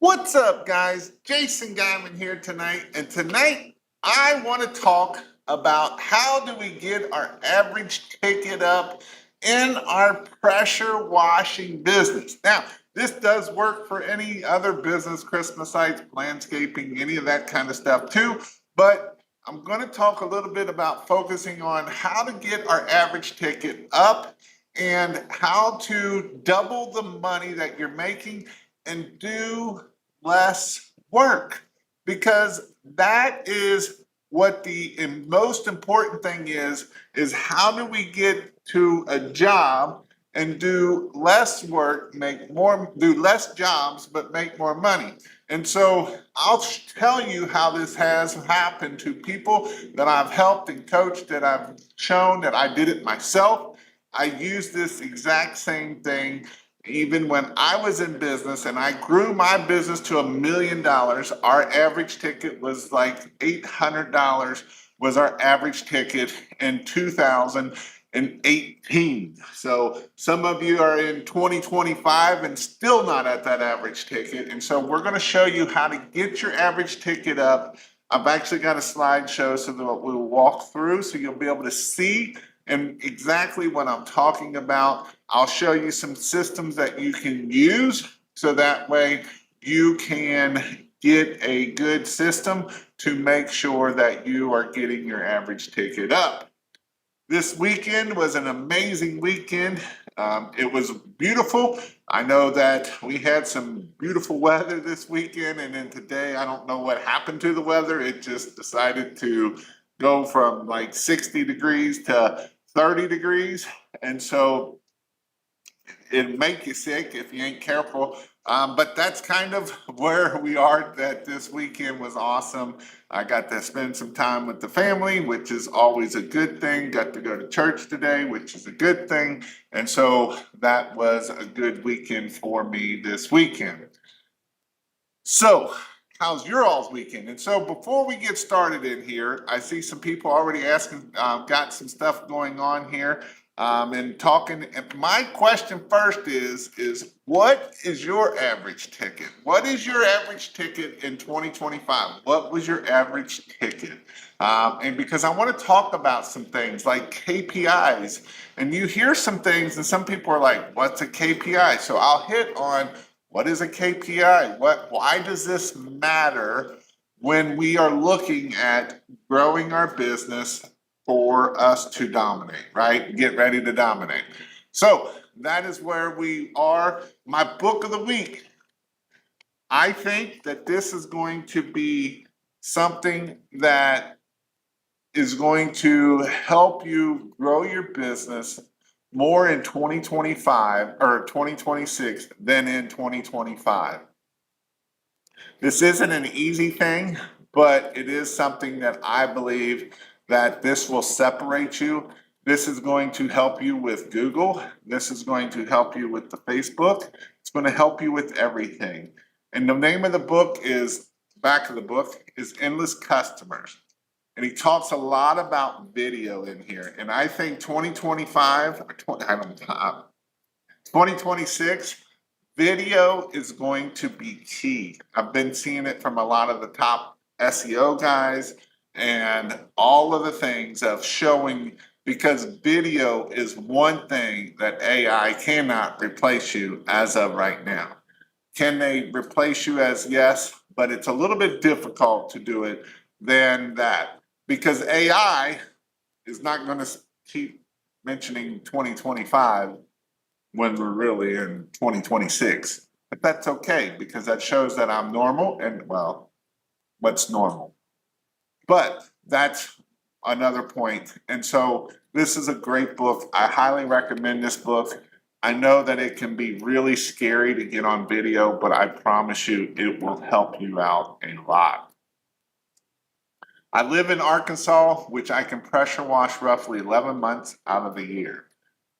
What's up, guys? Jason Guyman here tonight, and tonight I want to talk about how do we get our average ticket up in our pressure washing business. Now, this does work for any other business, Christmas lights, landscaping, any of that kind of stuff too, but I'm going to talk a little bit about focusing on how to get our average ticket up and how to double the money that you're making and do less work, because that is what the most important thing is how do we get to a job and do less work, make more, do less jobs but make more money. And so I'll tell you how this has happened to people that I've helped and coached, that I've shown that I did it myself. I use this exact same thing even when I was in business and I grew my business to $1 million. Our average ticket was like $800 was our average ticket in 2018. So some of you are in 2025 and still not at that average ticket. And so we're going to show you how to get your average ticket up. I've actually got a slideshow so that we'll walk through so you'll be able to see and exactly what I'm talking about. I'll show you some systems that you can use so that way you can get a good system to make sure that you are getting your average ticket up. This weekend was an amazing weekend. It was beautiful. I know that we had some beautiful weather this weekend, and then today, I don't know what happened to the weather. It just decided to go from like 60 degrees to 30 degrees. And so it'll make you sick if you ain't careful. But that's kind of where we are. That this weekend was awesome. I got to spend some time with the family, which is always a good thing. Got to go to church today, which is a good thing. And so that was a good weekend for me this weekend. So, how's your all's weekend? And so before we get started in here, I see some people already asking, got some stuff going on here and talking. And my question first is what is your average ticket? What is your average ticket in 2025? What was your average ticket? And because I want to talk about some things like KPIs, and you hear some things, and some people are like, "What's a KPI?" So I'll hit on what is a KPI? Why does this matter when we are looking at growing our business for us to dominate, right? Get ready to dominate. So that is where we are. My book of the week. I think that this is going to be something that is going to help you grow your business more in 2025 or 2026 than in 2025. This isn't an easy thing, but it is something that I believe that this will separate you. This is going to help you with Google. This is going to help you with the Facebook. It's going to help you with everything. And the name of the book is, back of the book, is Endless Customers. And he talks a lot about video in here. And I think 2025 or 2026, video is going to be key. I've been seeing it from a lot of the top SEO guys and all of the things of showing, because video is one thing that AI cannot replace you as of right now. Can they replace you as yes, but it's a little bit difficult to do it than that, because AI is not going to keep mentioning 2025 when we're really in 2026. But that's okay, because that shows that I'm normal, and well, what's normal? But that's another point. And so this is a great book. I highly recommend this book. I know that it can be really scary to get on video, but I promise you it will help you out a lot. I live in Arkansas, which I can pressure wash roughly 11 months out of the year.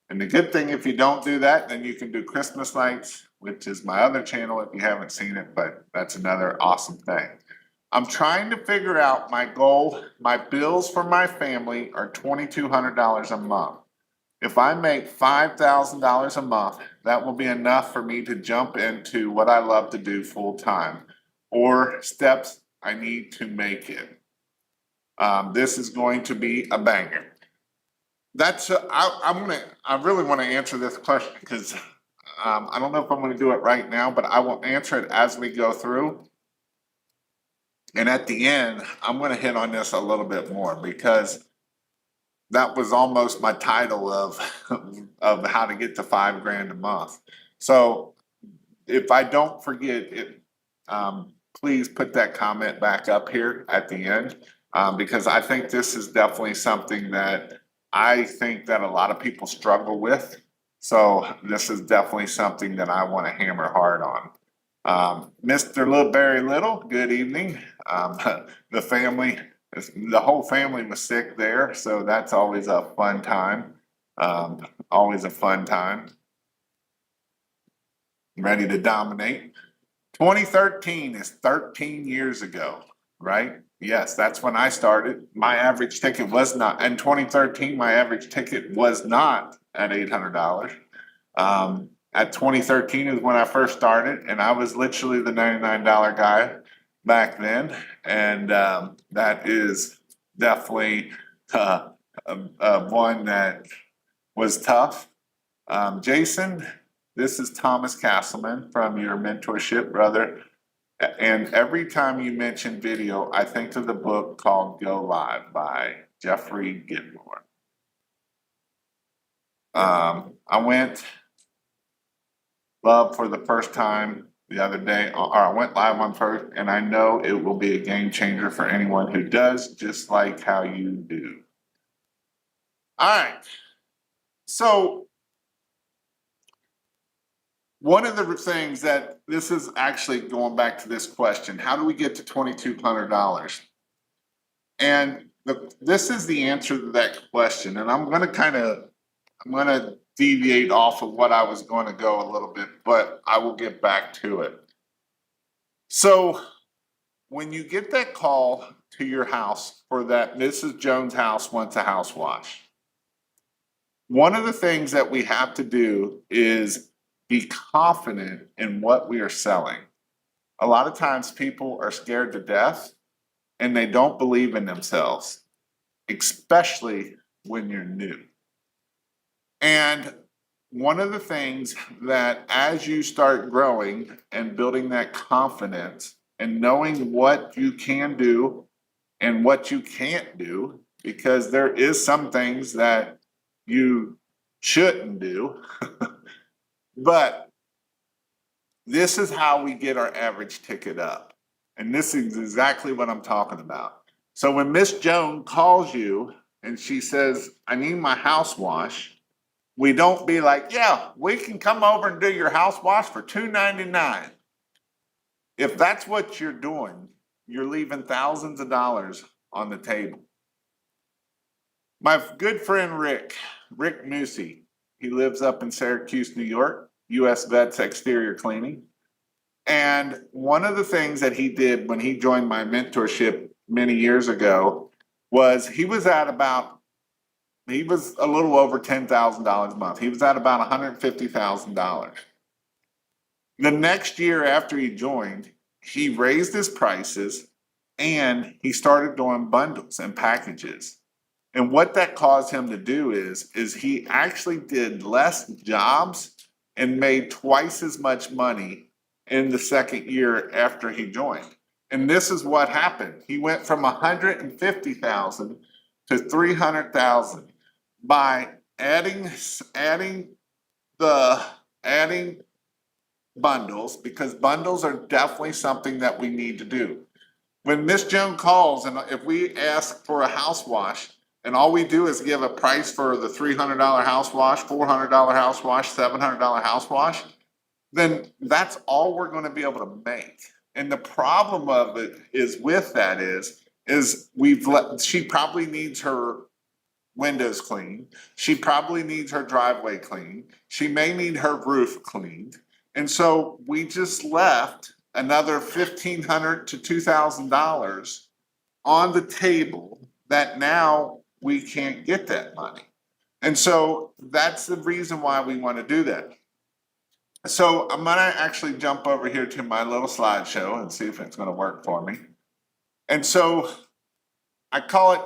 And the good thing, if you don't do that, then you can do Christmas lights, which is my other channel if you haven't seen it, but that's another awesome thing. I'm trying to figure out my goal. My bills for my family are $2,200 a month. If I make $5,000 a month, that will be enough for me to jump into what I love to do full time or steps I need to make it. This is going to be a banger. I really want to answer this question because I don't know if I'm going to do it right now, but I will answer it as we go through. And at the end, I'm going to hit on this a little bit more because that was almost my title of of how to get to $5,000 a month. So if I don't forget it, please put that comment back up here at the end because I think this is definitely something that I think that a lot of people struggle with. So this is definitely something that I want to hammer hard on. Mr. Little Barry Little, good evening. The family, the whole family was sick there, so that's always a fun time. Always a fun time. Ready to dominate. 2013 is 13 years ago, right? Yes, that's when I started. My average ticket was not, in 2013, my average ticket was not at $800. At 2013 is when I first started, and I was literally the $99 guy back then. And that is definitely one that was tough. Jason, this is Thomas Castleman from your mentorship, brother. And every time you mention video, I think of the book called Go Live by Jeffrey Gitmore. I went live for the first time the other day, or I went live on first, and I know it will be a game changer for anyone who does, just like how you do. All right. So one of the things that this is actually going back to this question, how do we get to $2,200? And this is the answer to that question. And I'm going to deviate off of what I was going to go a little bit, but I will get back to it. So when you get that call to your house for that Mrs. Jones' house wants a house wash, one of the things that we have to do is be confident in what we are selling. A lot of times people are scared to death and they don't believe in themselves, especially when you're new. And one of the things that as you start growing and building that confidence and knowing what you can do and what you can't do, because there is some things that you shouldn't do, but this is how we get our average ticket up. And this is exactly what I'm talking about. So when Miss Joan calls you and she says, I need my house wash, we don't be like, yeah, we can come over and do your house wash for $299. If that's what you're doing, you're leaving thousands of dollars on the table. My good friend Rick Nussi, he lives up in Syracuse, New York, US Vets Exterior Cleaning. And one of the things that he did when he joined my mentorship many years ago was he was a little over $10,000 a month. He was at about $150,000. The next year after he joined, he raised his prices and he started doing bundles and packages. And what that caused him to do is he actually did less jobs and made twice as much money in the second year after he joined. And this is what happened. He went from $150,000 to $300,000 by adding bundles, because bundles are definitely something that we need to do. When Miss Joan calls and if we ask for a house wash and all we do is give a price for the $300 house wash, $400 house wash, $700 house wash, then that's all we're going to be able to make. And the problem of it is with that is she probably needs her windows cleaned. She probably needs her driveway cleaned. She may need her roof cleaned. And so we just left another $1,500 to $2,000 on the table that now we can't get that money. And so that's the reason why we want to do that. So I'm gonna actually jump over here to my little slideshow and see if it's gonna work for me. And so I call it,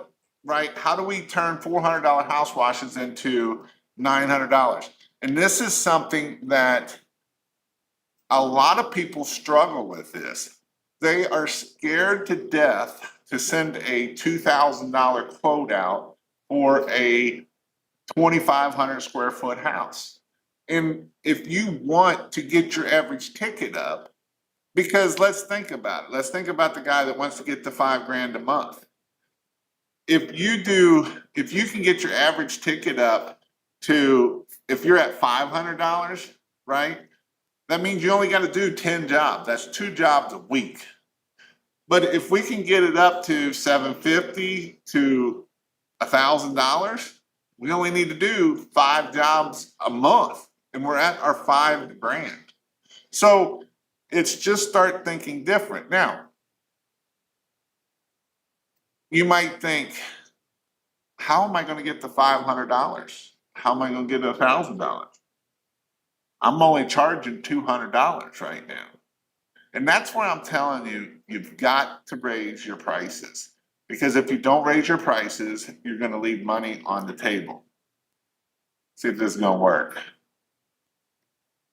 right, how do we turn $400 house washes into $900? And this is something that a lot of people struggle with this. They are scared to death to send a $2,000 quote out for a 2,500 square foot house. And if you want to get your average ticket up, because let's think about it. Let's think about the guy that wants to get to $5,000 a month. If you can get your average ticket up to, if you're at $500, right? That means you only got to do 10 jobs. That's 2 jobs a week. But if we can get it up to $750 to $1,000, we only need to do 5 jobs a month, and we're at our $5,000. So it's just start thinking different. Now, you might think, how am I going to get to $500? How am I going to get $1,000? I'm only charging $200 right now. And that's why I'm telling you, you've got to raise your prices. Because if you don't raise your prices, you're going to leave money on the table. See if this is going to work.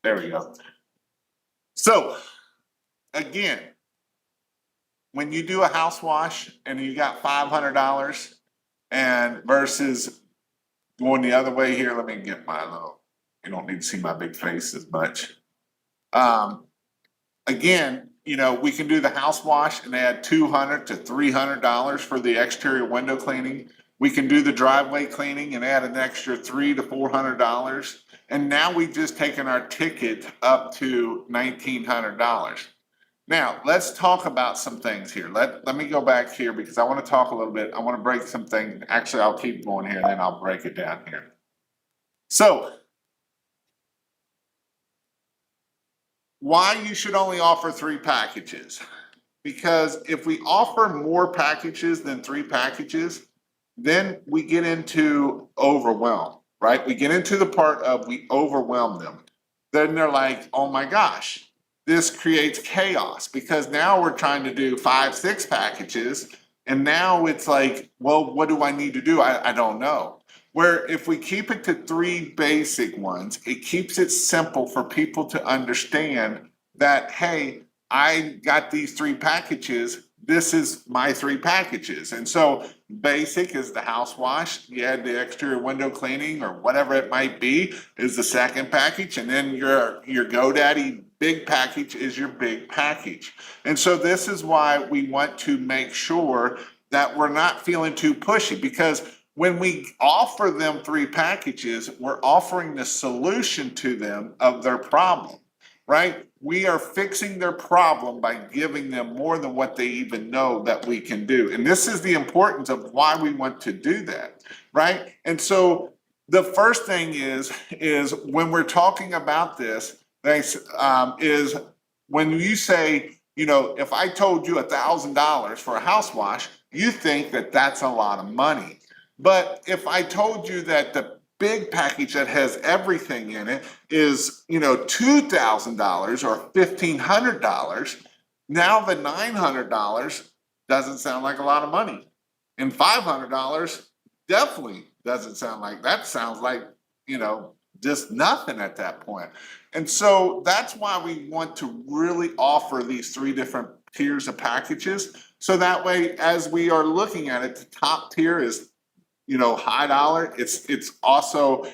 There we go. So, again, when you do a house wash and you got $500 and versus going the other way here, let me get my little, you don't need to see my big face as much. Again, you know, we can do the house wash and add $200 to $300 for the exterior window cleaning. We can do the driveway cleaning and add an extra $300 to $400. And now we've just taken our ticket up to $1,900. Now, let's talk about some things here. Let me go back here because I want to talk a little bit. I want to break some things. Actually, I'll keep going here and then I'll break it down here. So, why you should only offer 3 packages? Because if we offer more packages than 3 packages, then we get into overwhelm, right? We get into the part of we overwhelm them. Then they're like, oh my gosh, this creates chaos because now we're trying to do 5, 6 packages. And now it's like, well, what do I need to do? I don't know. Where if we keep it to 3 basic ones, it keeps it simple for people to understand that, hey, I got these 3 packages. This is my 3 packages. And so basic is the house wash. You add the exterior window cleaning or whatever it might be is the second package. And then your GoDaddy big package is your big package. And so this is why we want to make sure that we're not feeling too pushy because when we offer them 3 packages, we're offering the solution to them of their problem, right? We are fixing their problem by giving them more than what they even know that we can do. And this is the importance of why we want to do that, right? And so the first thing is when we're talking about this, is when you say, you know, if I told you $1,000 for a house wash, you think that that's a lot of money. But if I told you that the big package that has everything in it is, you know, $2,000 or $1,500, now the $900 doesn't sound like a lot of money. And $500 definitely doesn't sound like, that sounds like, you know, just nothing at that point. And so that's why we want to really offer these 3 different tiers of packages. So that way, as we are looking at it, the top tier is, you know, high dollar. It's also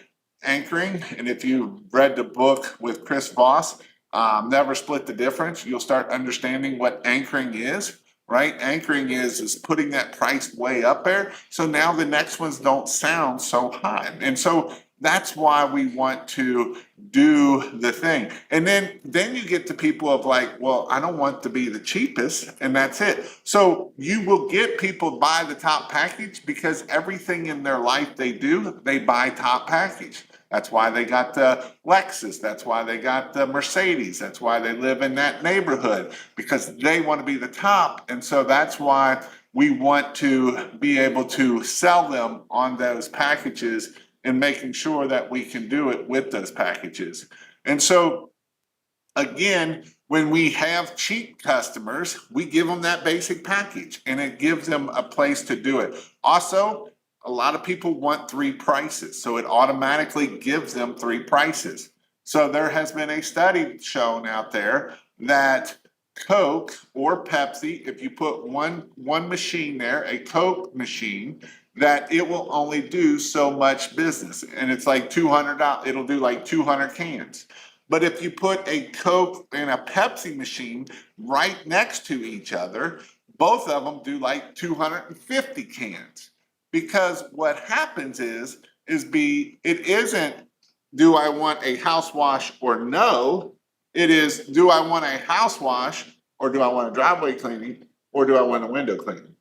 anchoring. And if you read the book with Chris Voss, Never Split the Difference, you'll start understanding what anchoring is, right? Anchoring is putting that price way up there. So now the next ones don't sound so high. And so that's why we want to do the thing. And then you get to people of like, well, I don't want to be the cheapest, and that's it. So you will get people buy the top package because everything in their life they do, they buy top package. That's why they got the Lexus. That's why they got the Mercedes. That's why they live in that neighborhood because they want to be the top. And so that's why we want to be able to sell them on those packages and making sure that we can do it with those packages. And so again, when we have cheap customers, we give them that basic package and it gives them a place to do it. Also, a lot of people want 3 prices, so it automatically gives them 3 prices. So there has been a study shown out there that Coke or Pepsi, if you put one machine there, a Coke machine, that it will only do so much business. And it's like $200, it'll do like 200 cans. But if you put a Coke and a Pepsi machine right next to each other, both of them do like 250 cans. Because what happens is it isn't, do I want a house wash or no? It is, do I want a house wash or do I want a driveway cleaning or do I want a window cleaning?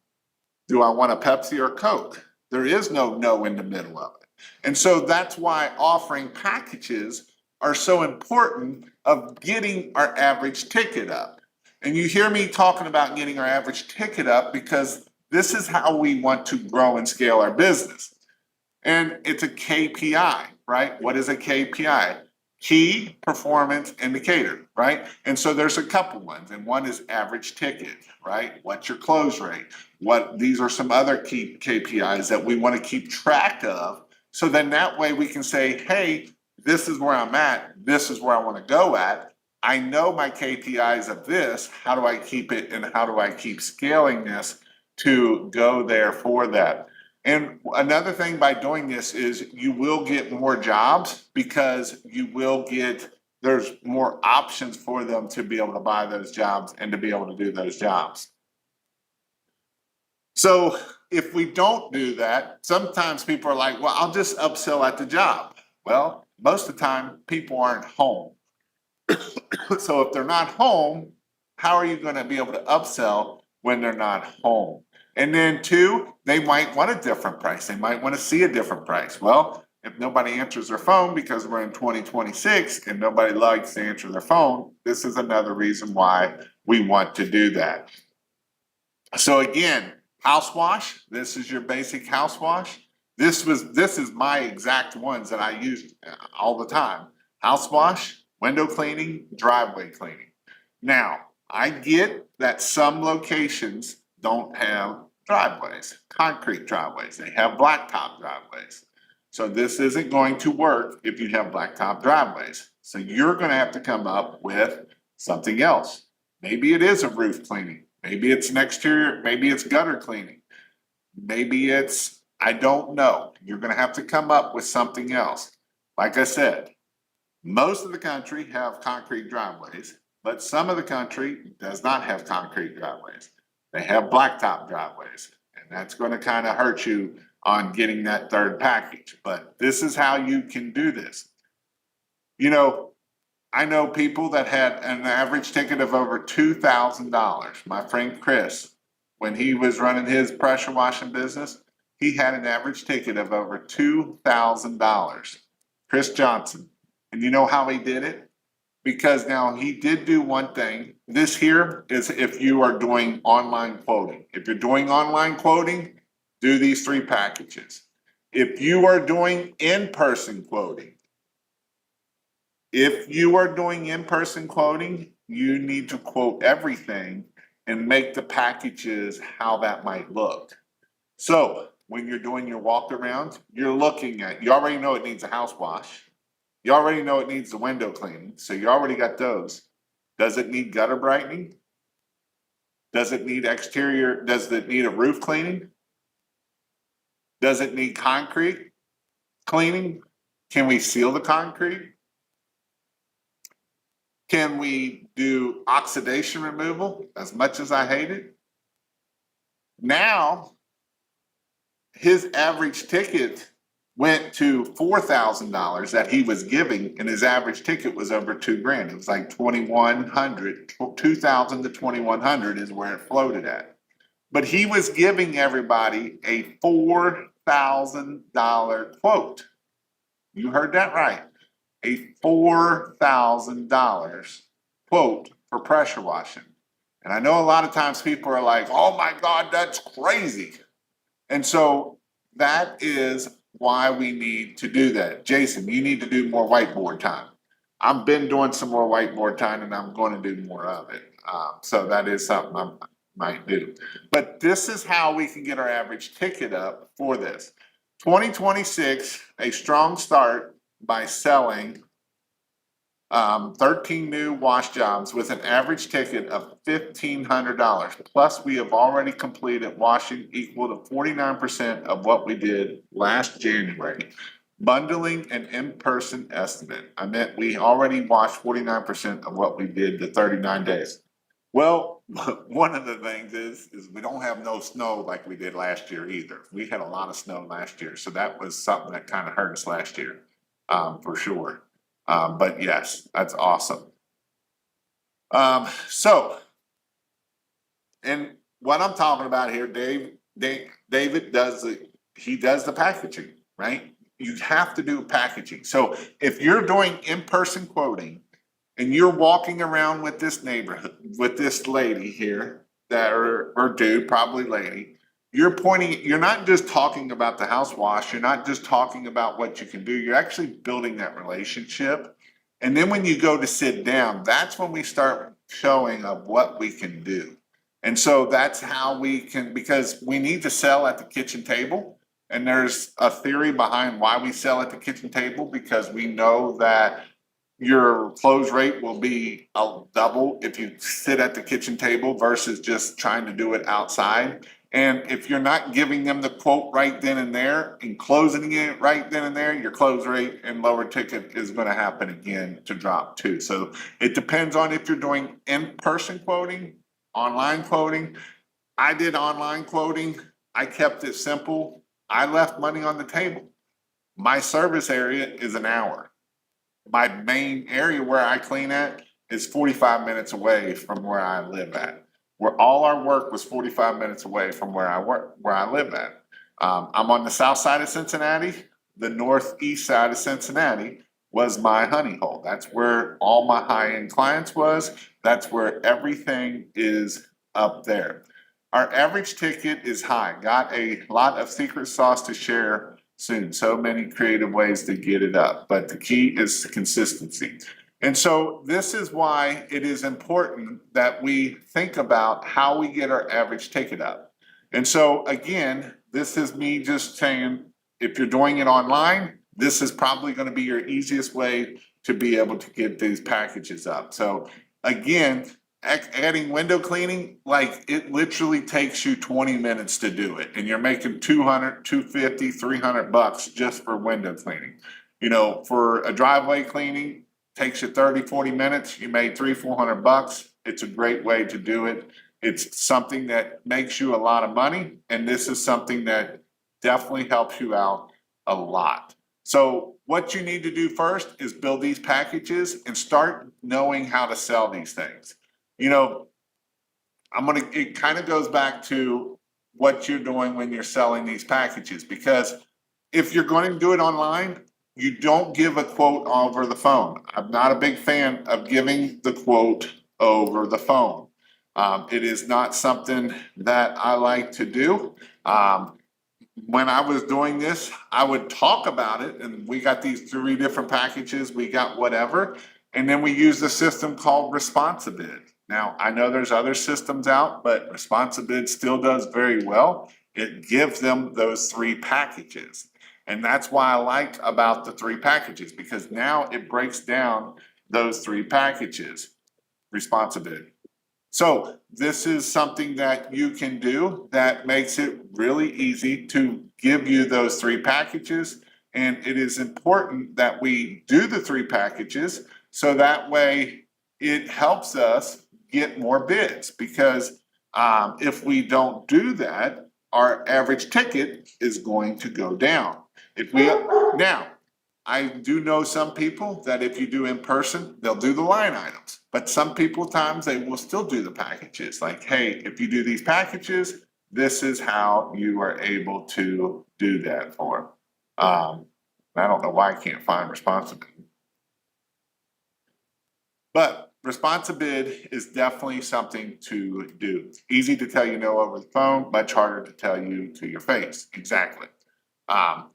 Do I want a Pepsi or Coke? There is no in the middle of it. And so that's why offering packages are so important of getting our average ticket up. And you hear me talking about getting our average ticket up because this is how we want to grow and scale our business. And it's a KPI, right? What is a KPI? Key performance indicator, right? And so there's a couple ones, and one is average ticket, right? What's your close rate? These are some other key KPIs that we want to keep track of. So then that way we can say, hey, this is where I'm at. This is where I want to go at. I know my KPIs of this. How do I keep it and how do I keep scaling this to go there for that? And another thing by doing this is you will get more jobs because there's more options for them to be able to buy those jobs and to be able to do those jobs. So if we don't do that, sometimes people are like, well, I'll just upsell at the job. Well, most of the time people aren't home. So if they're not home, how are you going to be able to upsell when they're not home? And then 2, they might want a different price. They might want to see a different price. Well, if nobody answers their phone because we're in 2026 and nobody likes to answer their phone, this is another reason why we want to do that. So again, house wash, this is your basic house wash. This is my exact ones that I use all the time. House wash, window cleaning, driveway cleaning. Now, I get that some locations don't have driveways, concrete driveways. They have blacktop driveways. So this isn't going to work if you have blacktop driveways. So you're going to have to come up with something else. Maybe it is a roof cleaning. Maybe it's an exterior, maybe it's gutter cleaning. Maybe it's, I don't know. You're going to have to come up with something else. Like I said, most of the country have concrete driveways, but some of the country does not have concrete driveways. They have blacktop driveways, and that's going to kind of hurt you on getting that third package. But this is how you can do this. You know, I know people that had an average ticket of over $2,000. My friend Chris, when he was running his pressure washing business, he had an average ticket of over $2,000. Chris Johnson. And you know how he did it? Because now he did do one thing. This here is if you are doing online quoting. If you're doing online quoting, do these 3 packages. If you are doing in-person quoting, you need to quote everything and make the packages how that might look. So when you're doing your walk around, you're looking at, you already know it needs a house wash. You already know it needs the window cleaning, so you already got those. Does it need gutter brightening? Does it need a roof cleaning? Does it need concrete cleaning? Can we seal the concrete? Can we do oxidation removal, as much as I hate it? Now, his average ticket went to $4,000 that he was giving, and his average ticket was over $2,000. It was like $2,100, $2,000 to $2,100 is where it floated at. But he was giving everybody a $4,000 quote. You heard that right. A $4,000 quote for pressure washing. And I know a lot of times people are like, oh my God, that's crazy. And so that is why we need to do that. Jason, you need to do more whiteboard time. I've been doing some more whiteboard time and I'm going to do more of it. So that is something I might do. But this is how we can get our average ticket up for this. 2026, a strong start by selling 13 new wash jobs with an average ticket of $1,500. Plus, we have already completed washing equal to 49% of what we did last January. Bundling an in-person estimate. I meant we already washed 49% of what we did the 39 days. Well, one of the things is we don't have no snow like we did last year either. We had a lot of snow last year, so that was something that kind of hurt us last year, for sure. But yes, that's awesome. So, and what I'm talking about here, David does the packaging, right? You have to do packaging. So if you're doing in-person quoting and you're walking around with this neighborhood, with this lady here, that or dude, probably lady, you're not just talking about the house wash, you're not just talking about what you can do, you're actually building that relationship. And then when you go to sit down, that's when we start showing of what we can do. And so that's how we can, because we need to sell at the kitchen table. And there's a theory behind why we sell at the kitchen table, because we know that your close rate will be a double if you sit at the kitchen table versus just trying to do it outside. And if you're not giving them the quote right then and there and closing it right then and there, your close rate and lower ticket is going to happen again to drop too. So it depends on if you're doing in-person quoting, online quoting. I did online quoting. I kept it simple. I left money on the table. My service area is an hour. My main area where I clean at is 45 minutes away from where I live at. Where all our work was 45 minutes away from where I live at. I'm on the south side of Cincinnati. The northeast side of Cincinnati was my honey hole. That's where all my high-end clients was. That's where everything is up there. Our average ticket is high. Got a lot of secret sauce to share soon. So many creative ways to get it up, but the key is consistency. And so this is why it is important that we think about how we get our average ticket up. And so again, this is me just saying, if you're doing it online, this is probably going to be your easiest way to be able to get these packages up. So again, adding window cleaning, like it literally takes you 20 minutes to do it. And you're making 200, 250, 300 bucks just for window cleaning. You know, for a driveway cleaning, takes you 30, 40 minutes. You made 300, 400 bucks. It's a great way to do it. It's something that makes you a lot of money. And this is something that definitely helps you out a lot. So what you need to do first is build these packages and start knowing how to sell these things. You know, it kind of goes back to what you're doing when you're selling these packages, because if you're going to do it online, you don't give a quote over the phone. I'm not a big fan of giving the quote over the phone. It is not something that I like to do. When I was doing this, I would talk about it, and we got these 3 different packages, we got whatever, and then we use the system called Responsibid. Now, I know there's other systems out, but Responsibid still does very well. It gives them those 3 packages. And that's why I like about the 3 packages, because now it breaks down those 3 packages, Responsibid. So this is something that you can do that makes it really easy to give you those 3 packages. And it is important that we do the 3 packages so that way it helps us get more bids, because if we don't do that, our average ticket is going to go down. Now, I do know some people that if you do in person, they'll do the line items, but some times they will still do the packages. Like, hey, if you do these packages, this is how you are able to do that for. I don't know why I can't find Responsibid. But Responsibid is definitely something to do. Easy to tell you no over the phone, much harder to tell you to your face. Exactly.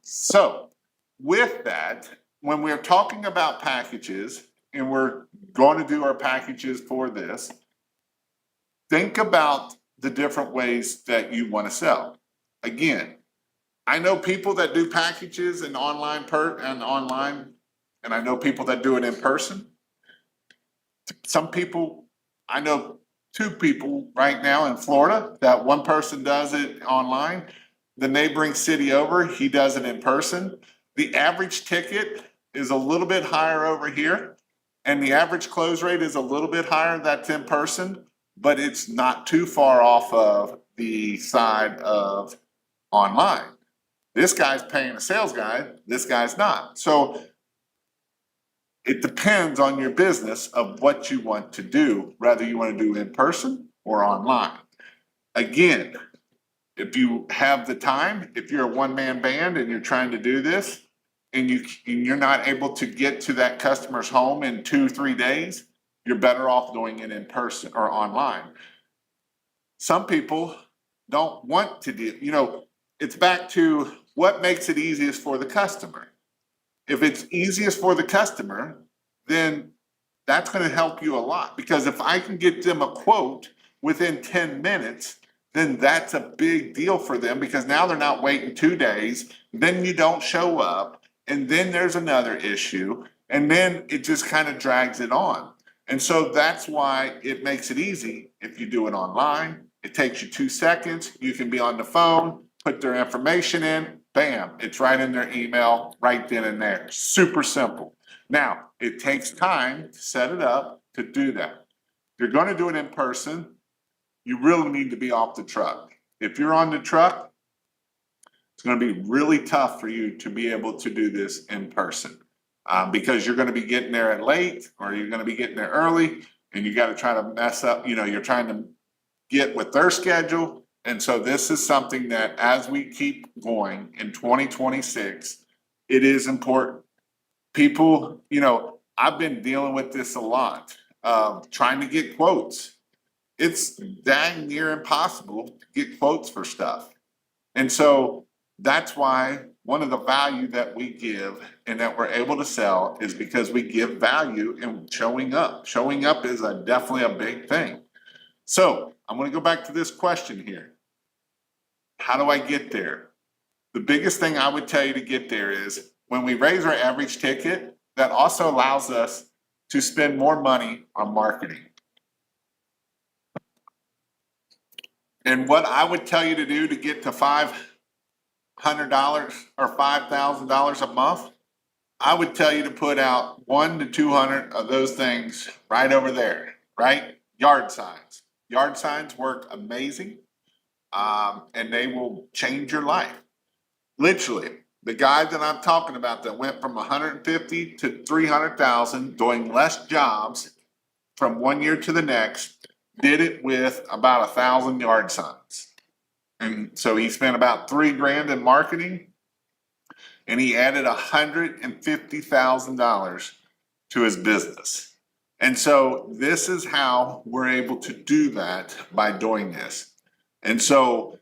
So with that, when we're talking about packages and we're going to do our packages for this, think about the different ways that you want to sell. Again, I know people that do packages and online, and I know people that do it in person. Some people, I know two people right now in Florida that one person does it online, the neighboring city over, he does it in person. The average ticket is a little bit higher over here, and the average close rate is a little bit higher that's in person, but it's not too far off of the side of online. This guy's paying a sales guy, this guy's not. So it depends on your business of what you want to do, whether you want to do in person or online. Again, if you have the time, if you're a one-man band and you're trying to do this and you're not able to get to that customer's home in 2-3 days, you're better off doing it in person or online. Some people don't want to do, it's back to what makes it easiest for the customer. If it's easiest for the customer, then that's going to help you a lot, because if I can get them a quote within 10 minutes, then that's a big deal for them, because now they're not waiting 2 days, then you don't show up, and then there's another issue, and then it just kind of drags it on. And so that's why it makes it easy. If you do it online, it takes you 2 seconds. You can be on the phone, put their information in, bam, it's right in their email, right then and there. Super simple. Now, it takes time to set it up to do that. If you're going to do it in person, you really need to be off the truck. If you're on the truck, it's going to be really tough for you to be able to do this in person, because you're going to be getting there late, or you're going to be getting there early, and you got to try to mess up, you're trying to get with their schedule. And so this is something that as we keep going in 2026, it is important. People, I've been dealing with this a lot, trying to get quotes. It's dang near impossible to get quotes for stuff. And so that's why one of the value that we give and that we're able to sell is because we give value in showing up. Showing up is definitely a big thing. So I'm going to go back to this question here. How do I get there? The biggest thing I would tell you to get there is when we raise our average ticket, that also allows us to spend more money on marketing. And what I would tell you to do to get to $500 or $5,000 a month, I would tell you to put out 100 to 200 of those things right over there, right? Yard signs. Yard signs work amazing, and they will change your life. Literally, the guy that I'm talking about that went from 150 to 300,000 doing less jobs from 1 year to the next, did it with about 1,000 yard signs. And so he spent about $3,000 in marketing, and he added $150,000 to his business. And so this is how we're able to do that, by doing this. And so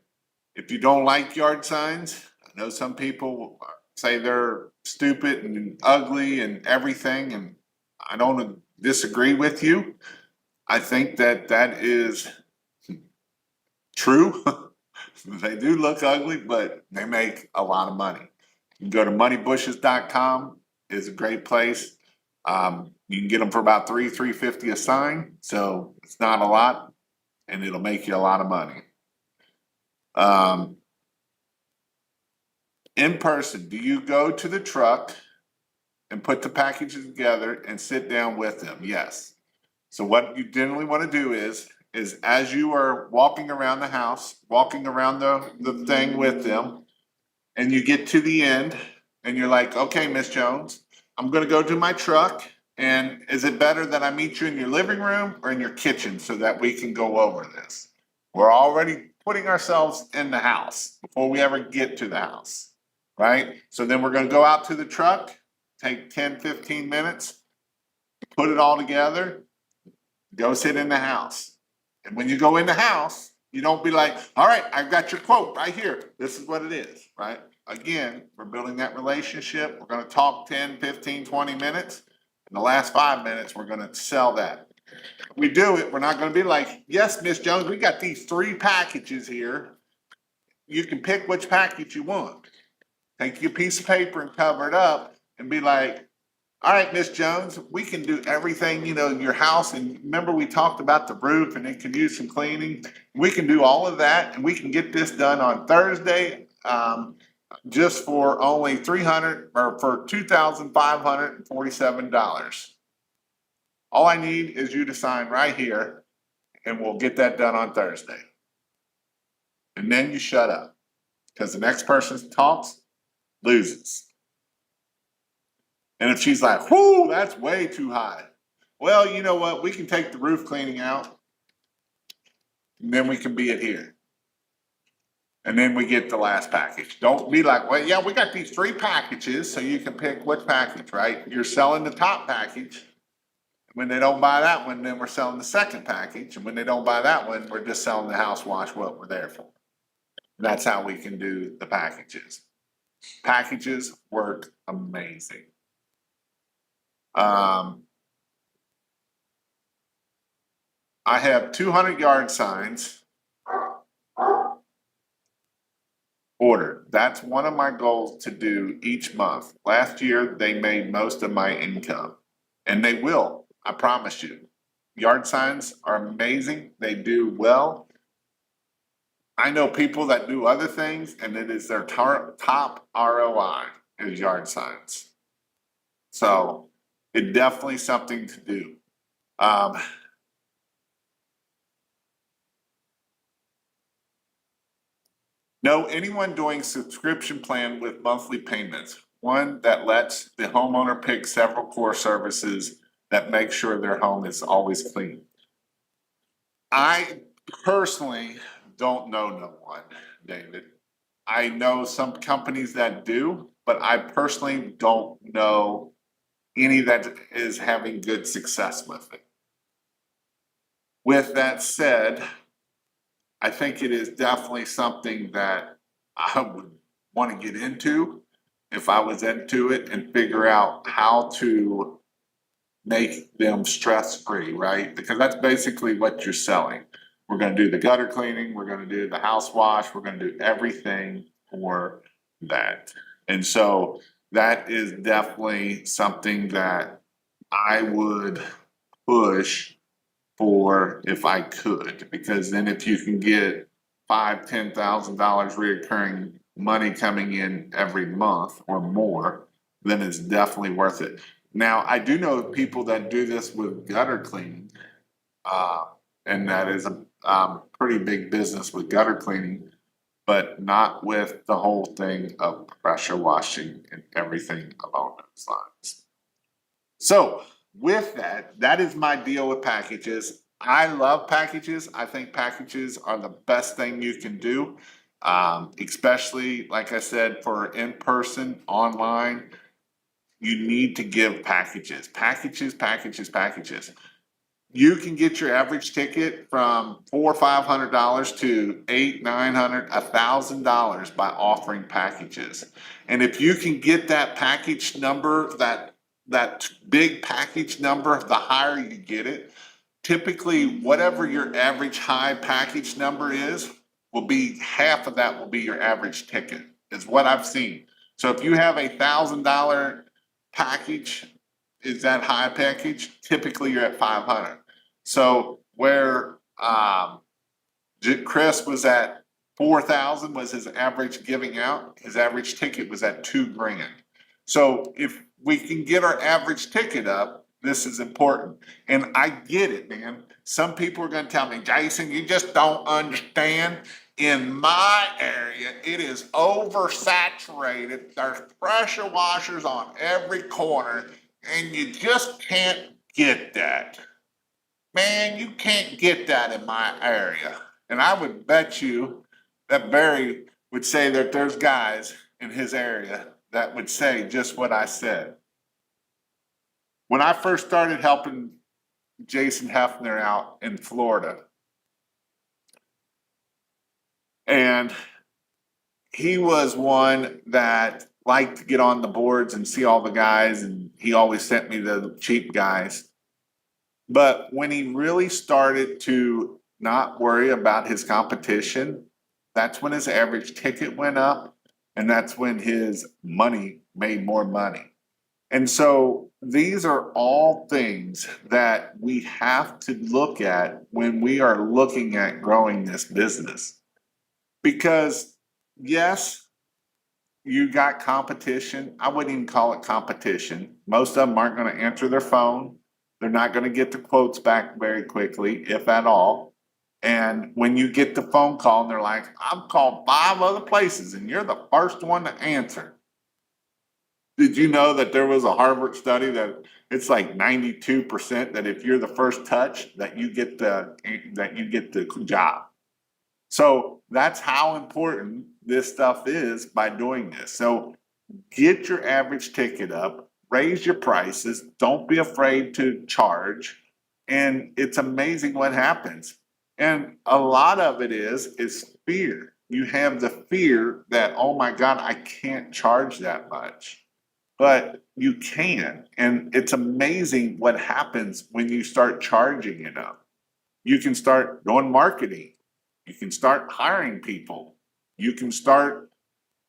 if you don't like yard signs, I know some people say they're stupid and ugly and everything, and I don't disagree with you. I think that that is true. They do look ugly, but they make a lot of money. You can go to moneybushes.com. It's a great place. You can get them for about $350 a sign, so it's not a lot, and it'll make you a lot of money. In person, do you go to the truck and put the packages together and sit down with them? Yes. So what you generally want to do is as you are walking around the house, walking around the thing with them, and you get to the end and you're like, okay, Miss Jones, I'm going to go to my truck, and is it better that I meet you in your living room or in your kitchen so that we can go over this? We're already putting ourselves in the house before we ever get to the house. Right? So then we're going to go out to the truck, take 10, 15 minutes, put it all together, go sit in the house. And when you go in the house, you don't be like, all right, I've got your quote right here. This is what it is, right? again, we're building that relationship. We're gonna talk 10, 15, 20 minutes. In the last 5 minutes, we're gonna sell that. We do it, we're not gonna be like, yes, Miss Jones, we got these 3 packages here. You can pick which package you want. Take your piece of paper and cover it up and be like, all right, Miss Jones, we can do everything, in your house. And remember, we talked about the roof and it can use some cleaning. We can do all of that and we can get this done on Thursday, just for only for $2,547. All I need is you to sign right here and we'll get that done on Thursday. And then you shut up, because the next person talks loses. And if she's like, whoo, that's way too high. Well, you know what? We can take the roof cleaning out and then we can be it here. And then we get the last package. Don't be like, well, yeah, we got these 3 packages, so you can pick which package, right? You're selling the top package. When they don't buy that one, then we're selling the second package. And when they don't buy that one, we're just selling the house wash, what we're there for. That's how we can do the packages. Packages work amazing. I have 200 yard signs ordered. That's one of my goals to do each month. Last year, they made most of my income, and they will, I promise you. Yard signs are amazing. They do well. I know people that do other things, and it is their top ROI is yard signs. So it's definitely something to do. Know anyone doing subscription plan with monthly payments? One that lets the homeowner pick several core services that make sure their home is always clean. I personally don't know no one, David. I know some companies that do, but I personally don't know any that is having good success with it. With that said, I think it is definitely something that I would want to get into if I was into it and figure out how to make them stress-free, right? Because that's basically what you're selling. We're going to do the gutter cleaning, we're going to do the house wash, we're going to do everything for that. And so that is definitely something that I would push for if I could, because then if you can get $5,000-$10,000 reoccurring money coming in every month or more, then it's definitely worth it. Now, I do know people that do this with gutter cleaning, and that is a pretty big business with gutter cleaning, but not with the whole thing of pressure washing and everything along those lines. So with that, that is my deal with packages. I love packages. I think packages are the best thing you can do, especially, like I said, for in-person, online. You need to give packages. Packages. You can get your average ticket from $400 or $500 to $800, $900, $1,000 by offering packages. And if you can get that package number, that big package number, the higher you get it. Typically, whatever your average high package number is, will be half of that will be your average ticket, is what I've seen. So if you have $1,000 package, is that high package? Typically, you're at 500. So where Chris was at 4,000 was his average giving out. His average ticket was at $2,000. So if we can get our average ticket up, this is important. And I get it, man. Some people are going to tell me, Jason, you just don't understand. In my area, it is oversaturated. There's pressure washers on every corner, and you just can't get that. Man, you can't get that in my area. And I would bet you that Barry would say that there's guys in his area that would say just what I said. When I first started helping Jason Hefner out in Florida, and he was one that liked to get on the boards and see all the guys, and he always sent me the cheap guys. But when he really started to not worry about his competition, that's when his average ticket went up, and that's when his money made more money. And so these are all things that we have to look at when we are looking at growing this business. Because, yes, you got competition. I wouldn't even call it competition. Most of them aren't going to answer their phone. They're not going to get the quotes back very quickly, if at all. And when you get the phone call and they're like, I've called 5 other places and you're the first one to answer. Did you know that there was a Harvard study that it's like 92% that if you're the first touch that you get the job? So that's how important this stuff is by doing this. So get your average ticket up, raise your prices, don't be afraid to charge, and it's amazing what happens. And a lot of it is fear. You have the fear that, oh my God, I can't charge that much. But you can. And it's amazing what happens when you start charging it up. You can start doing marketing. You can start hiring people. You can start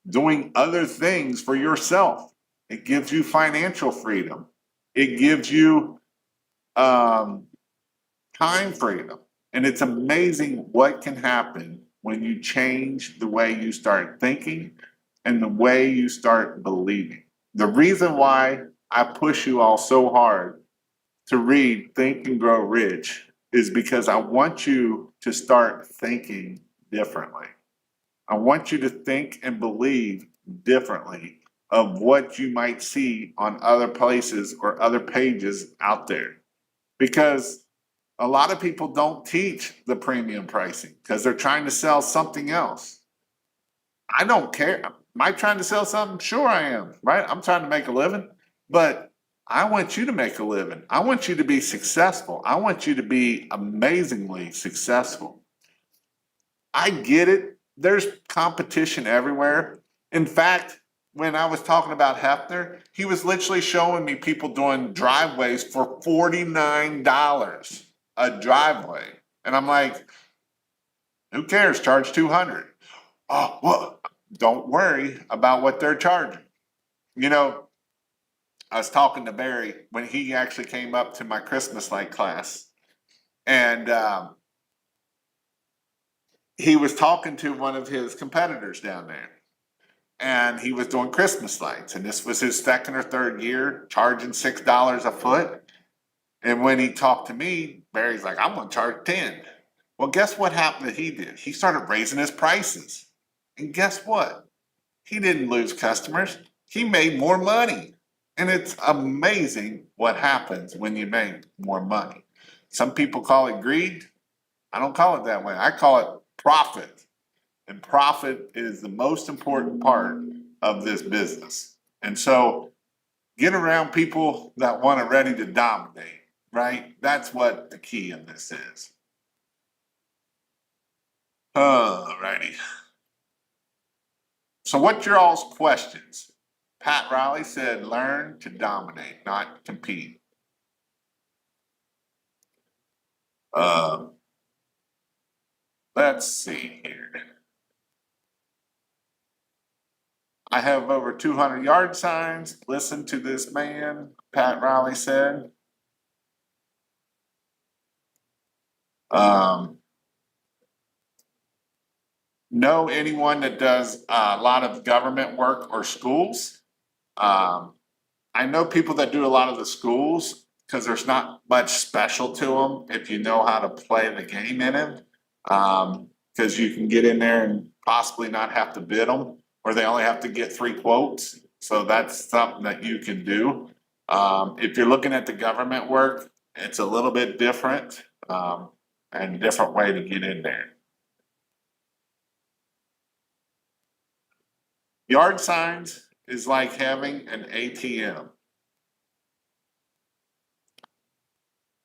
doing other things for yourself. It gives you financial freedom. It gives you time freedom. And it's amazing what can happen when you change the way you start thinking and the way you start believing. The reason why I push you all so hard to read Think and Grow Rich is because I want you to start thinking differently. I want you to think and believe differently of what you might see on other places or other pages out there. Because a lot of people don't teach the premium pricing because they're trying to sell something else. I don't care. Am I trying to sell something? Sure, I am, right? I'm trying to make a living, but I want you to make a living. I want you to be successful. I want you to be amazingly successful. I get it. There's competition everywhere. In fact, when I was talking about Hefner, he was literally showing me people doing driveways for $49 a driveway. And I'm like, who cares? Charge 200. Oh, well, don't worry about what they're charging. You know, I was talking to Barry when he actually came up to my Christmas light class, and he was talking to one of his competitors down there, and he was doing Christmas lights, and this was his second or third year charging $6 a foot. And when he talked to me, Barry's like, I'm going to charge 10. Well, guess what happened that he did? He started raising his prices. And guess what? He didn't lose customers. He made more money. And it's amazing what happens when you make more money. Some people call it greed. I don't call it that way. I call it profit. And profit is the most important part of this business. And so get around people that want it ready to dominate, right? That's what the key in this is. All righty. So what's your all's questions? Pat Riley said, learn to dominate, not compete. Let's see here. I have over 200 yard signs. Listen to this man, Pat Riley said. Know anyone that does a lot of government work or schools? I know people that do a lot of the schools because there's not much special to them if you know how to play the game in it. Because you can get in there and possibly not have to bid them, or they only have to get 3 quotes. So that's something that you can do. If you're looking at the government work, it's a little bit different and a different way to get in there. Yard signs is like having an ATM.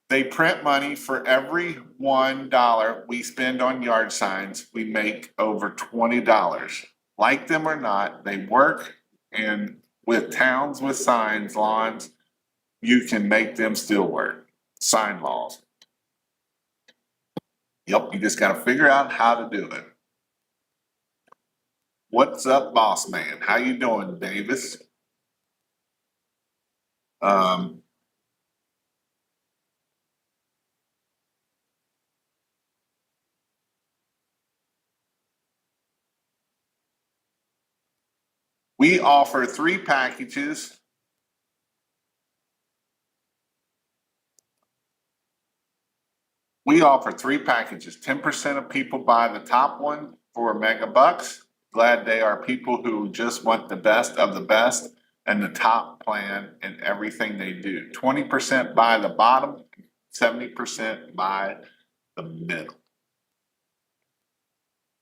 They print money for every $1 we spend on yard signs, we make over $20. Like them or not, they work, and with towns with signs, lawns, you can make them still work. Sign laws. Yep, you just gotta figure out how to do it. What's up, boss man? How you doing, Davis? Um, we offer 3 packages. We offer 3 packages. 10% of people buy the top one for $1 Glad they are people who just want the best of the best and the top plan in everything they do. 20% buy the bottom, 70% buy the middle.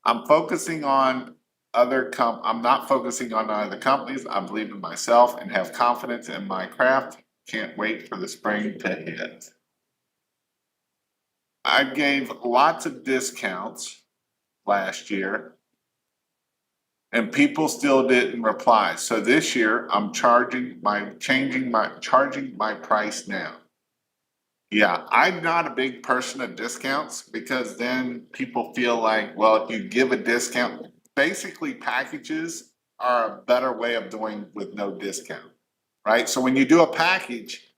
I'm focusing on I'm not focusing on other companies. I believe in myself and have confidence in my craft. Can't wait for the spring to hit. I gave lots of discounts last year and people still didn't reply. So this year I'm charging my price now. Yeah, I'm not a big person of discounts because then people feel like, well, if you give a discount, basically packages are a better way of doing with no discount, right? So when you do a package,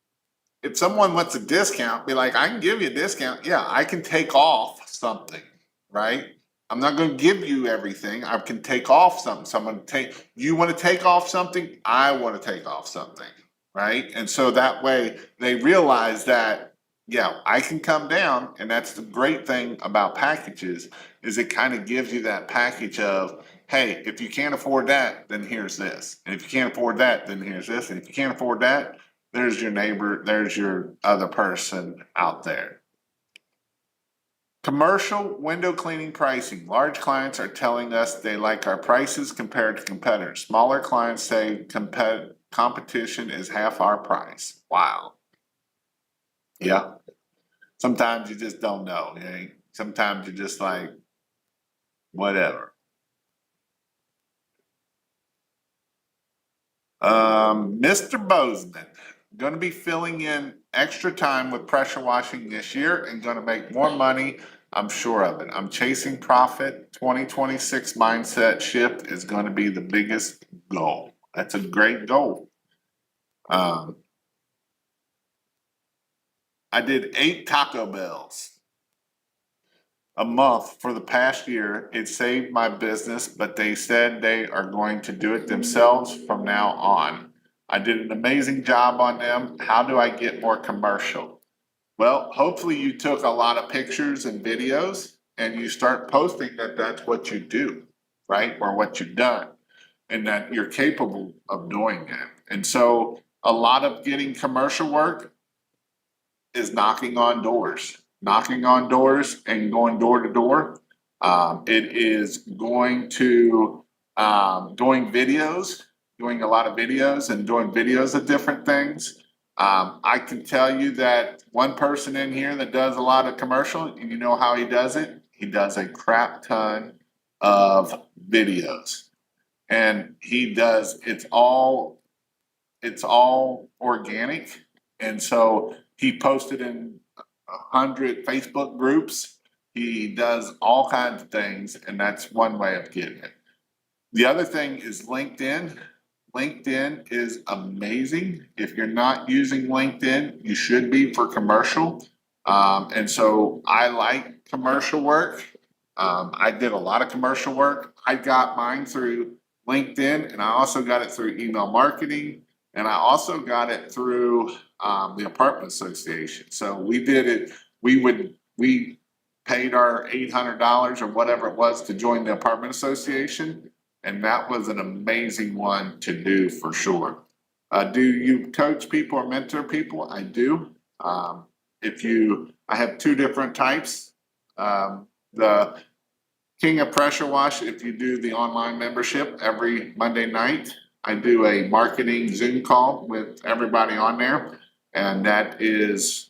if someone wants a discount, be like, I can give you a discount. Yeah, I can take off something, right? I'm not going to give you everything. I can take off something. So I'm going to take, you want to take off something? I want to take off something, right? And so that way they realize that, yeah, I can come down. And that's the great thing about packages is it kind of gives you that package of, hey, if you can't afford that, then here's this. And if you can't afford that, then here's this. And if you can't afford that, there's your neighbor, there's your other person out there. Commercial window cleaning pricing. Large clients are telling us they like our prices compared to competitors. Smaller clients say competition is half our price. Wow. Yeah. Sometimes you just don't know. Sometimes you're just like, whatever. Mr. Bozeman, going to be filling in extra time with pressure washing this year and going to make more money. I'm sure of it. I'm chasing profit. 2026 mindset shift is going to be the biggest goal. That's a great goal. I did 8 Taco Bells a month for the past year. It saved my business, but they said they are going to do it themselves from now on. I did an amazing job on them. How do I get more commercial? Well, hopefully you took a lot of pictures and videos and you start posting that that's what you do, right? Or what you've done and that you're capable of doing that. And so a lot of getting commercial work is knocking on doors and going door to door. It is going to doing a lot of videos and doing videos of different things. I can tell you that one person in here that does a lot of commercial, and you know how he does it? He does a crap ton of videos. And he does, it's all organic. And so he posted in 100 Facebook groups. He does all kinds of things, and that's one way of getting it. The other thing is LinkedIn. LinkedIn is amazing. If you're not using LinkedIn, you should be for commercial. And so I like commercial work. I did a lot of commercial work. I got mine through LinkedIn, and I also got it through email marketing, and I also got it through the apartment association. So we did it. We paid our $800 or whatever it was to join the apartment association. And that was an amazing one to do for sure. Do you coach people or mentor people? I do. I have 2 different types. The King of Pressure Wash, if you do the online membership every Monday night, I do a marketing Zoom call with everybody on there. And that is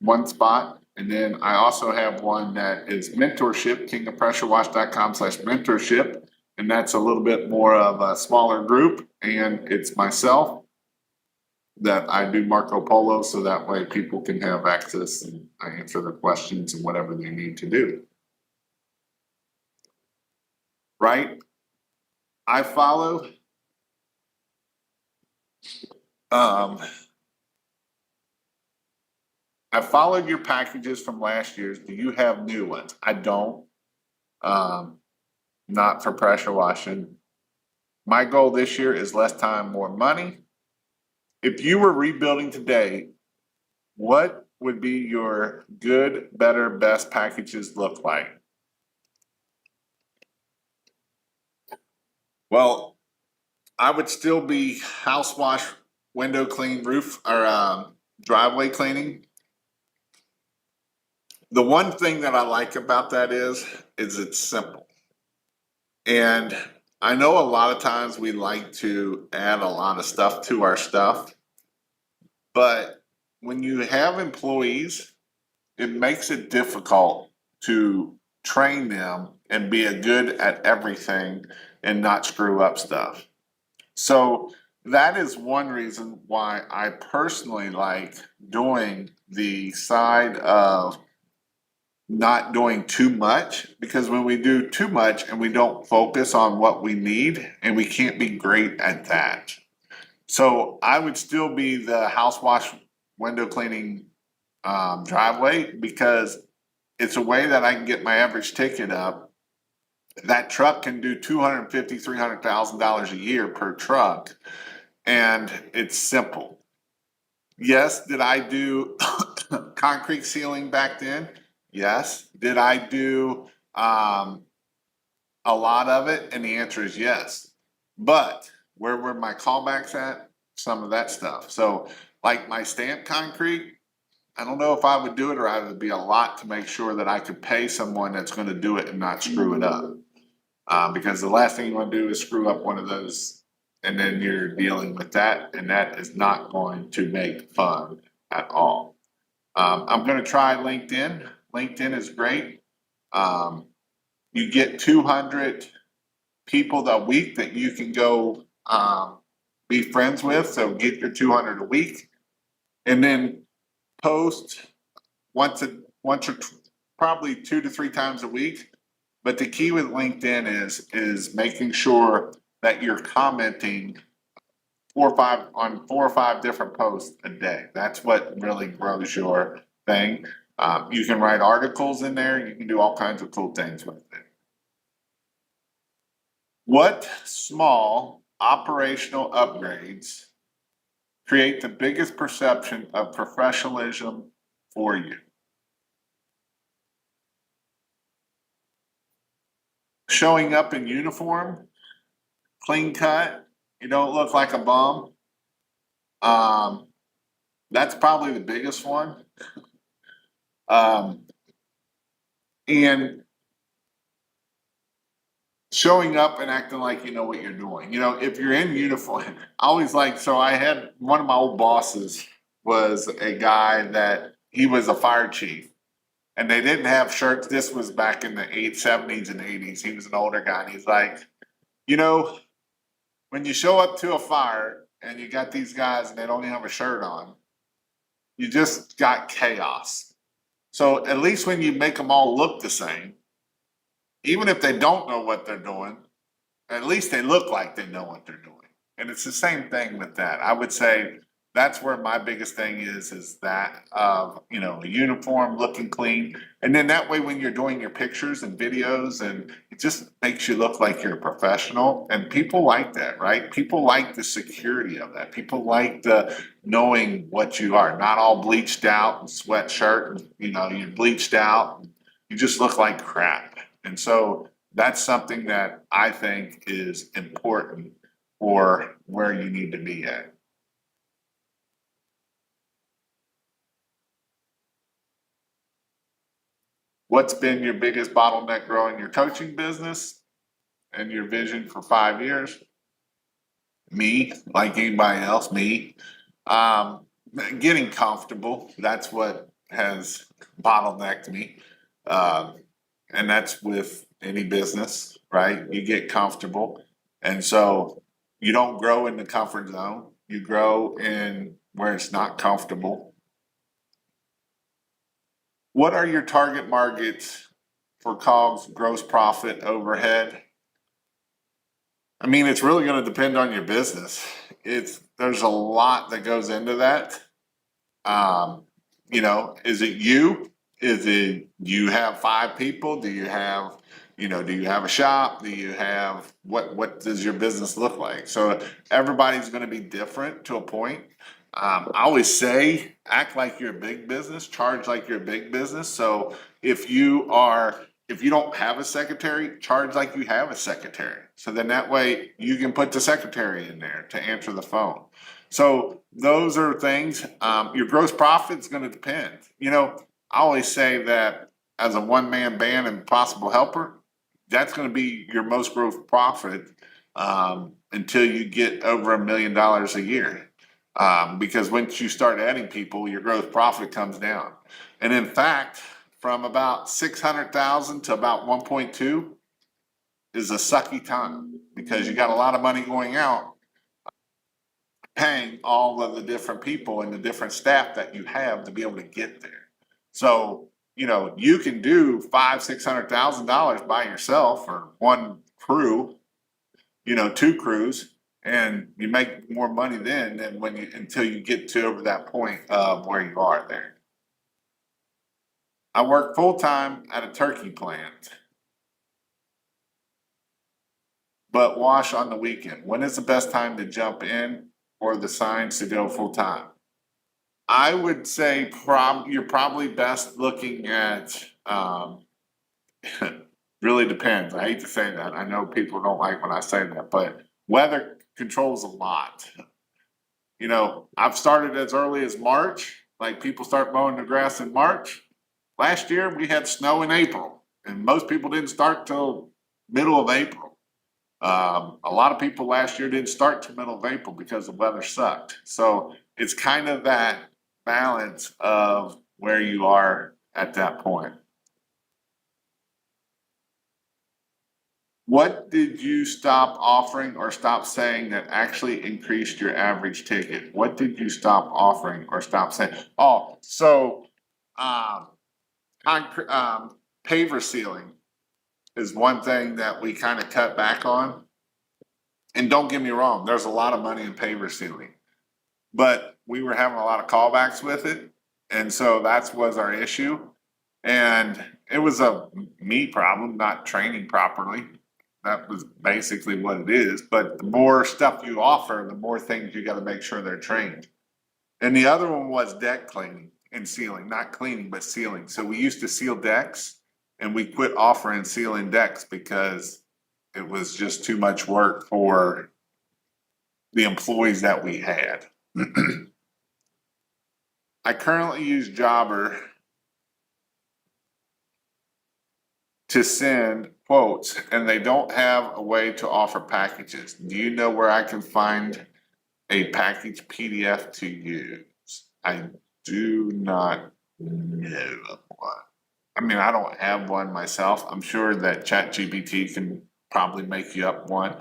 one spot. And then I also have one that is mentorship, kingofpressurewash.com/mentorship. And that's a little bit more of a smaller group, and it's myself that I do Marco Polo, so that way people can have access and I answer their questions and whatever they need to do. Right? I follow um, I followed your packages from last year's. Do you have new ones? I don't. Um, not for pressure washing. My goal this year is less time, more money. If you were rebuilding today, what would be your good, better, best packages look like? Well, I would still be house wash, window clean, roof or driveway cleaning. The one thing that I like about that is it's simple. And I know a lot of times we like to add a lot of stuff to our stuff, but when you have employees, it makes it difficult to train them and be a good at everything and not screw up stuff. So that is one reason why I personally like doing the side of not doing too much, because when we do too much and we don't focus on what we need, and we can't be great at that. So I would still be the house wash, window cleaning, driveway, because it's a way that I can get my average ticket up. That truck can do $250,000, $300,000 a year per truck, and it's simple. Yes, did I do concrete ceiling back then? Yes. Did I do a lot of it? And the answer is yes. But where were my callbacks at? Some of that stuff. So, like my stamped concrete, I don't know if I would do it, or I would be a lot to make sure that I could pay someone that's going to do it and not screw it up. Because the last thing you want to do is screw up one of those, and then you're dealing with that, and that is not going to make fun at all. I'm going to try LinkedIn. LinkedIn is great. You get 200 people a week that you can go be friends with. So get your 200 a week, and then post once or probably 2 to 3 times a week. But the key with LinkedIn is making sure that you're commenting 4 or 5 different posts a day. That's what really grows your thing. You can write articles in there. You can do all kinds of cool things with it. What small operational upgrades create the biggest perception of professionalism for you? Showing up in uniform, clean cut, you don't look like a bum. That's probably the biggest one. And showing up and acting like you know what you're doing. You know, if you're in uniform, I always like, so I had one of my old bosses was a guy that he was a fire chief, and they didn't have shirts. This was back in the 70s and 80s. He was an older guy, and he's like, you know, when you show up to a fire and you got these guys and they don't even have a shirt on, you just got chaos. So at least when you make them all look the same, even if they don't know what they're doing, at least they look like they know what they're doing. And it's the same thing with that. I would say that's where my biggest thing is that of, you know, a uniform looking clean. And then that way, when you're doing your pictures and videos, and it just makes you look like you're a professional. And people like that, right? People like the security of that. People like the knowing what you are, not all bleached out and sweatshirt, and, you know, you're bleached out. You just look like crap. And so that's something that I think is important for where you need to be at. What's been your biggest bottleneck growing your coaching business and your vision for 5 years? Me, like anybody else, me. Um, Getting comfortable. That's what has bottlenecked me. And that's with any business, right? You get comfortable. And so you don't grow in the comfort zone. You grow in where it's not comfortable. What are your target markets for COGS, gross profit, overhead? I mean, it's really going to depend on your business. There's a lot that goes into that. You know, is it you? Is it you have 5 people? Do you have, do you have a shop? Do you have what does your business look like? So everybody's going to be different to a point. I always say, act like you're a big business, charge like you're a big business. So if you don't have a secretary, charge like you have a secretary. So then that way you can put the secretary in there to answer the phone. So those are things. Your gross profit is going to depend. I always say that as a one-man band and possible helper, that's going to be your most gross profit until you get over $1 million a year. Because once you start adding people, your gross profit comes down. And in fact, from about 600,000 to about 1.2 is a sucky time because you got a lot of money going out paying all of the different people and the different staff that you have to be able to get there. So, you can do $500,000-$600,000 by yourself or one crew, 2 crews, and you make more money then than until you get to over that point of where you are there. I work full-time at a turkey plant, but wash on the weekend. When is the best time to jump in or the signs to go full-time? I would say you're probably best looking at, really depends. I hate to say that. I know people don't like when I say that, but weather controls a lot. I've started as early as March, like people start mowing the grass in March. Last year we had snow in April and most people didn't start till middle of April. A lot of people last year didn't start till middle of April because the weather sucked. So it's kind of that balance of where you are at that point. What did you stop offering or stop saying that actually increased your average ticket? What did you stop offering or stop saying? Oh, so paver sealing is one thing that we kind of cut back on. And don't get me wrong, there's a lot of money in paver sealing, but we were having a lot of callbacks with it. And so that was our issue. And it was a me problem, not training properly. That was basically what it is. But the more stuff you offer, the more things you got to make sure they're trained. And the other one was deck cleaning and sealing, not cleaning, but sealing. So we used to seal decks and we quit offering sealing decks because it was just too much work for the employees that we had. I currently use Jobber to send quotes and they don't have a way to offer packages. Do you know where I can find a package PDF to use? I do not know one. I mean, I don't have one myself. I'm sure that ChatGPT can probably make you up one.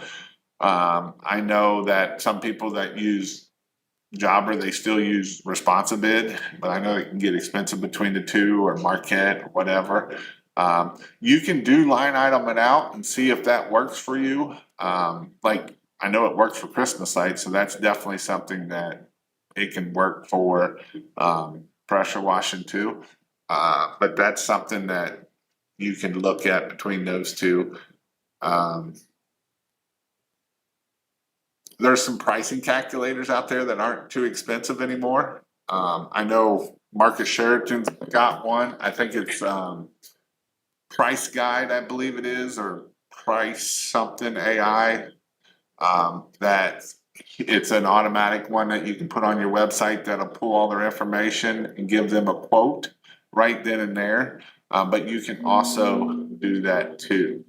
I know that some people that use Jobber, they still use Responsibid, but I know it can get expensive between the two or Marquette or whatever. You can do line item it out and see if that works for you. Like I know it works for Christmas lights, so that's definitely something that it can work for pressure washing too. But that's something that you can look at between those two. There's some pricing calculators out there that aren't too expensive anymore. I know Marcus Sheraton's got one. I think it's Price Guide, I believe it is, or Price something AI. That it's an automatic one that you can put on your website that'll pull all their information and give them a quote right then and there. But you can also do that too.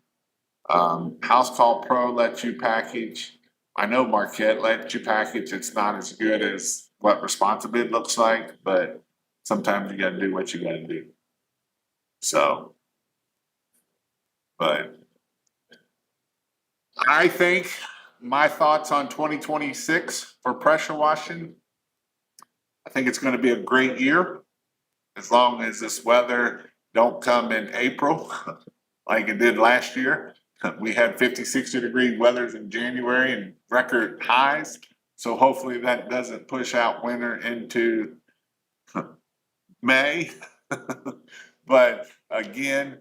House Call Pro lets you package. I know Marquette lets you package. It's not as good as what Responsibid looks like, but sometimes you got to do what you got to do. So, but I think my thoughts on 2026 for pressure washing, I think it's going to be a great year as long as this weather don't come in April like it did last year. We had 50, 60-degree weathers in January and record highs. So hopefully that doesn't push out winter into May. But again,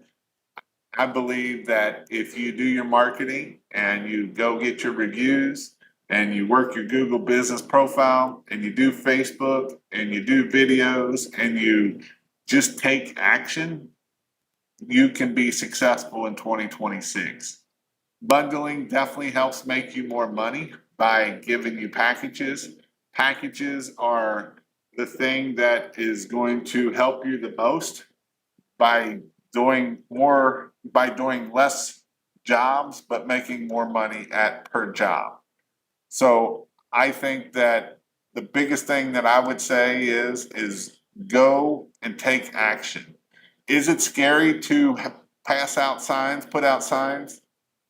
I believe that if you do your marketing and you go get your reviews and you work your Google business profile and you do Facebook and you do videos and you just take action, you can be successful in 2026. Bundling definitely helps make you more money by giving you packages. Packages are the thing that is going to help you the most by doing less jobs, but making more money per job. So I think that the biggest thing that I would say is go and take action. Is it scary to pass out signs, put out signs?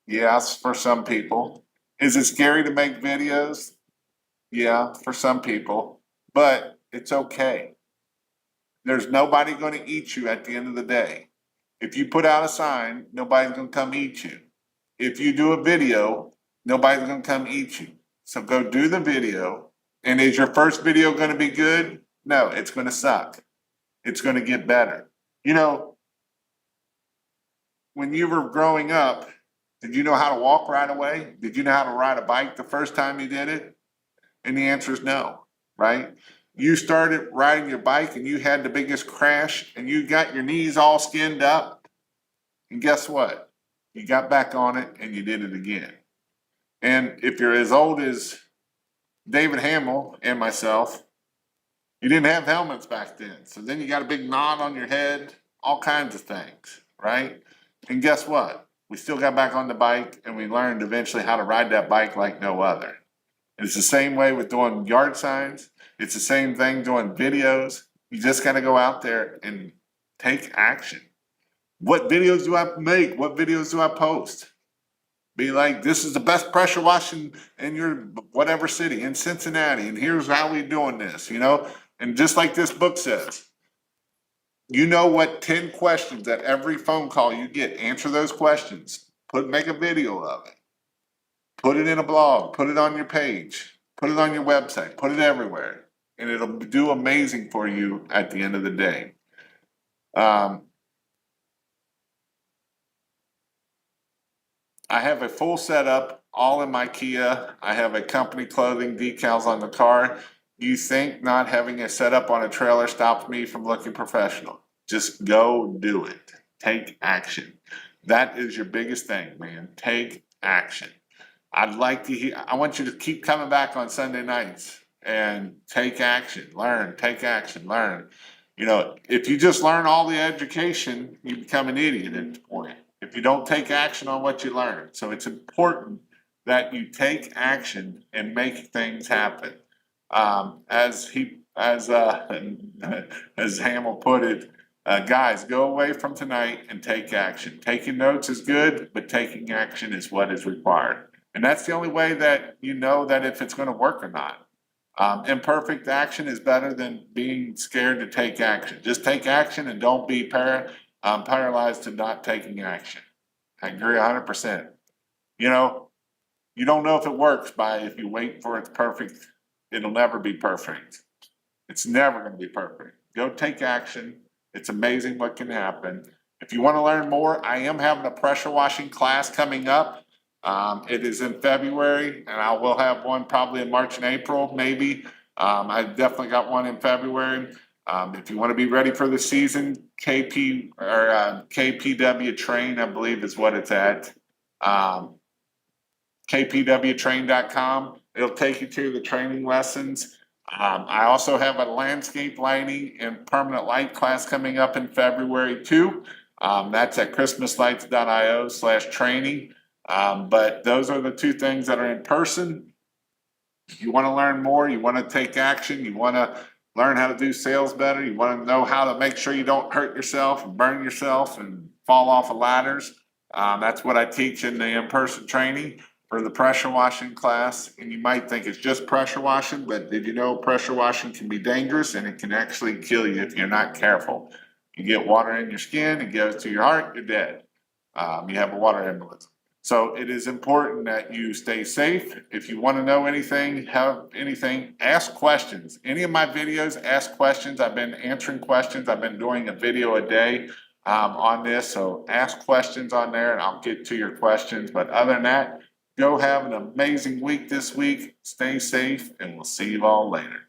Yes, for some people. Is it scary to make videos? Yeah, for some people, but it's okay. There's nobody going to eat you at the end of the day. If you put out a sign, nobody's going to come eat you. If you do a video, nobody's going to come eat you. So go do the video. And is your first video going to be good? No, it's going to suck. It's going to get better. You know, when you were growing up, did you know how to walk right away? Did you know how to ride a bike the first time you did it? And the answer is no, right? You started riding your bike and you had the biggest crash and you got your knees all skinned up. And guess what? You got back on it and you did it again. And if you're as old as David Hamill and myself, you didn't have helmets back then. So then you got a big knot on your head, all kinds of things, right? And guess what? We still got back on the bike and we learned eventually how to ride that bike like no other. It's the same way with doing yard signs. It's the same thing doing videos. You just got to go out there and take action. What videos do I make? What videos do I post? Be like, this is the best pressure washing in your whatever city, in Cincinnati, and here's how we doing this, you know? And just like this book says, you know what 10 questions at every phone call you get, answer those questions. Make a video of it. Put it in a blog, put it on your page, put it on your website, put it everywhere. And it'll do amazing for you at the end of the day. I have a full setup, all in my Kia. I have a company clothing decals on the car. You think not having a setup on a trailer stops me from looking professional? Just go do it. Take action. That is your biggest thing, man. Take action. I want you to keep coming back on Sunday nights and take action, learn, take action, learn. You know, if you just learn all the education, you become an idiot at this point. If you don't take action on what you learn. So it's important that you take action and make things happen. As Hamill put it, guys, go away from tonight and take action. Taking notes is good, but taking action is what is required. And that's the only way that you know that if it's going to work or not. Imperfect action is better than being scared to take action. Just take action and don't be paralyzed to not taking action. I agree 100%. You know, you don't know if it works if you wait for it's perfect. It'll never be perfect. It's never going to be perfect. Go take action. It's amazing what can happen. If you want to learn more, I am having a pressure washing class coming up. It is in February, and I will have one probably in March and April, maybe. I definitely got one in February. If you want to be ready for the season, KPW Train, I believe is what it's at. KPWtrain.com. It'll take you to the training lessons. I also have a landscape lighting and permanent light class coming up in February too. That's at christmaslights.io/training. But those are the two things that are in person. If you want to learn more, you want to take action, you want to learn how to do sales better, you want to know how to make sure you don't hurt yourself and burn yourself and fall off of ladders. That's what I teach in the in-person training. for the pressure washing class. And you might think it's just pressure washing, but did you know pressure washing can be dangerous and it can actually kill you if you're not careful? You get water in your skin, it goes to your heart, you're dead. You have a water embolism. So it is important that you stay safe. If you want to know anything, have anything, ask questions. Any of my videos, ask questions. I've been answering questions. I've been doing a video a day on this. So ask questions on there and I'll get to your questions. But other than that, go have an amazing week this week. Stay safe and we'll see you all later.